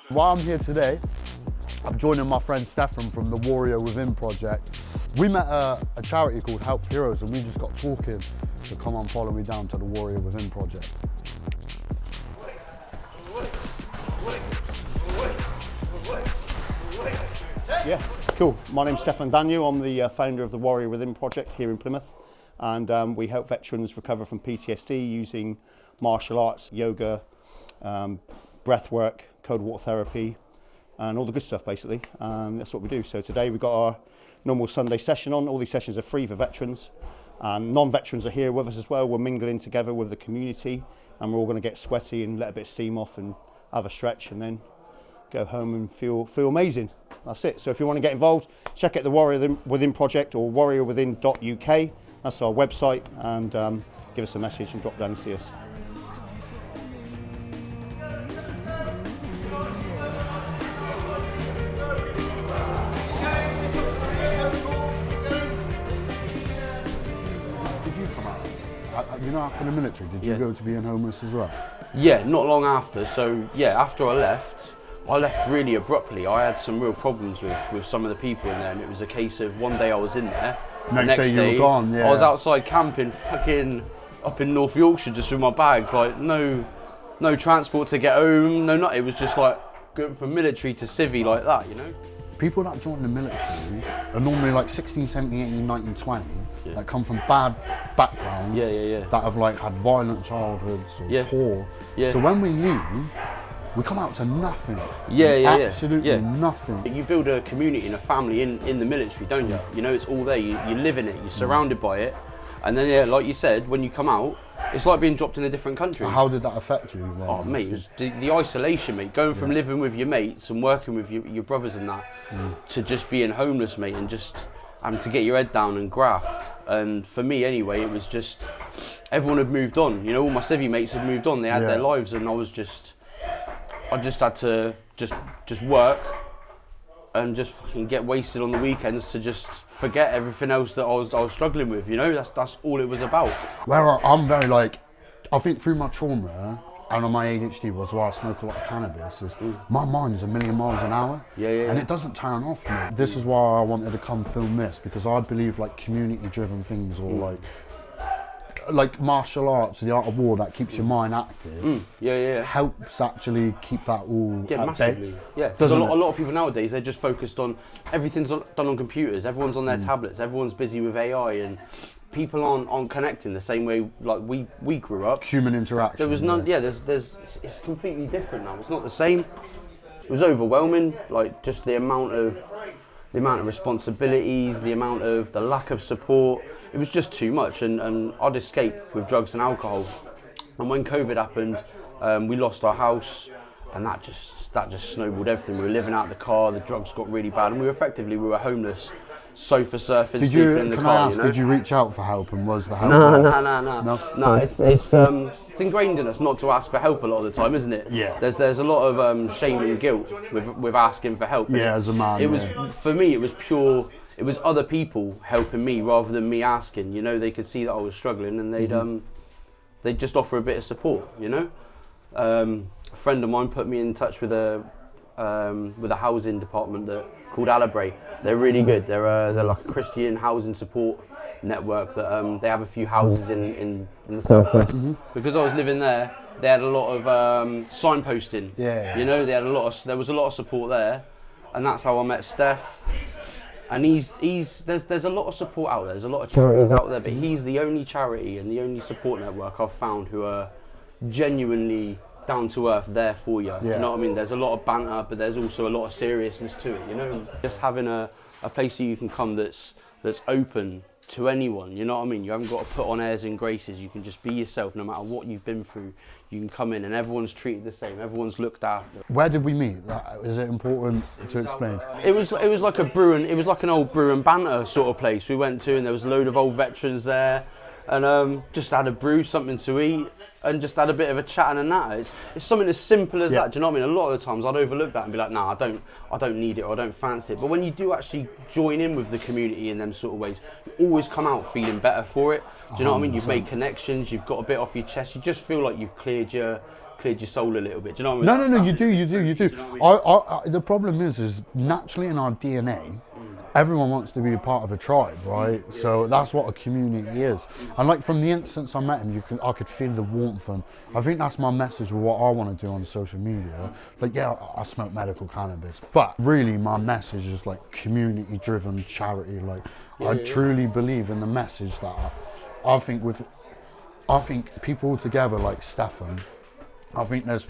While I'm here today, I'm joining my friend Stefan from the Warrior Within project. We met a charity called Help for Heroes and we just got talking, so come on, follow me down to the Warrior Within project. Yeah, cool. My name's Stefan Daniel. I'm the founder of the Warrior Within project here in Plymouth, and we help veterans recover from PTSD using martial arts, yoga, breath work, cold water therapy, and all the good stuff basically. That's what we do. So today we've got our normal Sunday session on. All these sessions are free for veterans, and non-veterans are here with us as well. We're mingling together with the community, and we're all going to get sweaty and let a bit of steam off and have a stretch, and then go home and feel amazing. That's it. So if you want to get involved, check out the Warrior Within project or warriorwithin.uk. That's our website, and give us a message and drop down and see us. Did you come out? You know, after the military, did you go to being homeless as well? Yeah, not long after. So yeah, after I left really abruptly. I had some real problems with some of the people in there, and it was a case of one day I was in there, next day you were gone. Yeah. I was outside camping, fucking up in North Yorkshire, just with my bags, like no transport to get home, no nothing. It was just like going from military to civvy like that, you know. People that join the military are normally like 16, 17, 18, 19, 20, that come from bad backgrounds, that have like had violent childhoods or poor. Yeah. So when we leave, we come out to nothing. Absolutely nothing. You build a community and a family in the military, don't you? You know, it's all there. You live in it. You're surrounded by it. And then, like you said, when you come out, it's like being dropped in a different country. How did that affect you? Oh, mate, it was the isolation, mate. Going from living with your mates and working with your brothers and that, to just being homeless, mate, and just having to get your head down and graft. And for me, anyway, it was just everyone had moved on. You know, all my civvy mates had moved on. They had their lives, and I just had to just work and just fucking get wasted on the weekends to just forget everything else that I was struggling with. You know, that's all it was about. Well, I'm very like, I think through my trauma and on my ADHD was why I smoke a lot of cannabis. Is my mind's a million miles an hour, and it doesn't turn off me. This is why I wanted to come film this, because I believe like community-driven things or like martial arts, the art of war, that keeps your mind active. Helps actually keep that all at bay. Yeah, because a lot of people nowadays, they're just focused on everything's done on computers. Everyone's on their tablets. Everyone's busy with AI, and people aren't connecting the same way like we grew up. Human interaction. There was none. Yeah, it's completely different now. It's not the same. It was overwhelming. Like just the amount of responsibilities, the lack of support. It was just too much, and I'd escape with drugs and alcohol. And when COVID happened, we lost our house, and that just snowballed everything. We were living out of the car, the drugs got really bad, and we were homeless, sofa surfing, sleeping in the car. Can I ask, did you reach out for help, and was the help? No. It's ingrained in us not to ask for help a lot of the time, isn't it? Yeah. There's a lot of shame and guilt with asking for help. Yeah, as a man. It was for me. It was pure. It was other people helping me rather than me asking. You know, they could see that I was struggling, and they'd just offer a bit of support. You know, a friend of mine put me in touch with a housing department called Alabray. They're really good. They're like a Christian housing support network that they have a few houses in the southwest. Because I was living there, they had a lot of signposting. You know, there was a lot of support there, and that's how I met Steph. And there's a lot of support out there. There's a lot of charities out there, but he's the only charity and the only support network I've found who are genuinely down to earth, there for you. Do you know what I mean? There's a lot of banter, but there's also a lot of seriousness to it. You know, just having a place that you can come that's open to anyone. You know what I mean? You haven't got to put on airs and graces. You can just be yourself, no matter what you've been through. You can come in, and everyone's treated the same. Everyone's looked after. Where did we meet? Is it important to explain? It was like a brewing. It was like an old brew and banter sort of place we went to, and there was a load of old veterans there, and just had a brew, something to eat. and just had a bit of a chat and a natter. It's something as simple as that. Do you know what I mean? A lot of the times I'd overlook that and be like, nah, I don't need it, or I don't fancy it. But when you do actually join in with the community in them sort of ways, you always come out feeling better for it. Do you know what I mean? You've made connections, you've got a bit off your chest, you just feel like you've cleared your soul a little bit. Do you know what I mean? No, you do. You know what I mean? The problem is naturally in our DNA, everyone wants to be a part of a tribe, right? So that's what a community is. And like from the instant I met him, I could feel the warmth, and I think that's my message with what I want to do on social media. Like, yeah, I smoke medical cannabis, but really my message is like community-driven charity. Like, I truly believe in the message that I think people together like Stefan, I think there's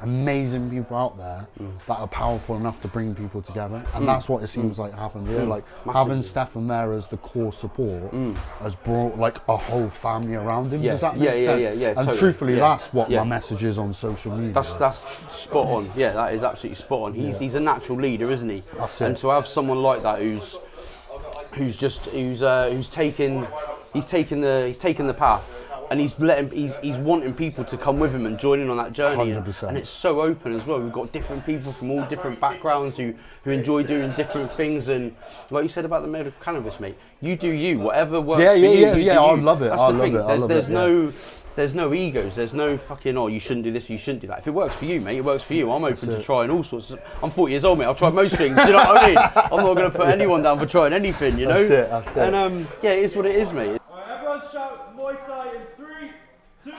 amazing people out there that are powerful enough to bring people together, and that's what it seems like happened here. Like having Stefan there as the core support has brought like a whole family around him. Does that make sense? Yeah, and totally. truthfully, that's what my message is on social media. That's spot on. Yeah, that is absolutely spot on. He's a natural leader, isn't he? That's it. And to have someone like that who's taken the path, and he's wanting people to come with him and join in on that journey. 100%. And it's so open as well. We've got different people from all different backgrounds who enjoy doing different things. And like you said about the medical cannabis, mate, you do you. Whatever works for you, you do I you. love it. That's I the love thing. it. There's no egos. There's no fucking, oh, you shouldn't do this, you shouldn't do that. If it works for you, mate, it works for you. I'm open to trying all sorts. I'm 40 years old, mate. I've tried most things. Do you know what I mean? I'm not going to put anyone down for trying anything, you know? That's it. And yeah, it is what it is, mate. Alright, everyone shout Muay Thai in 3, 2,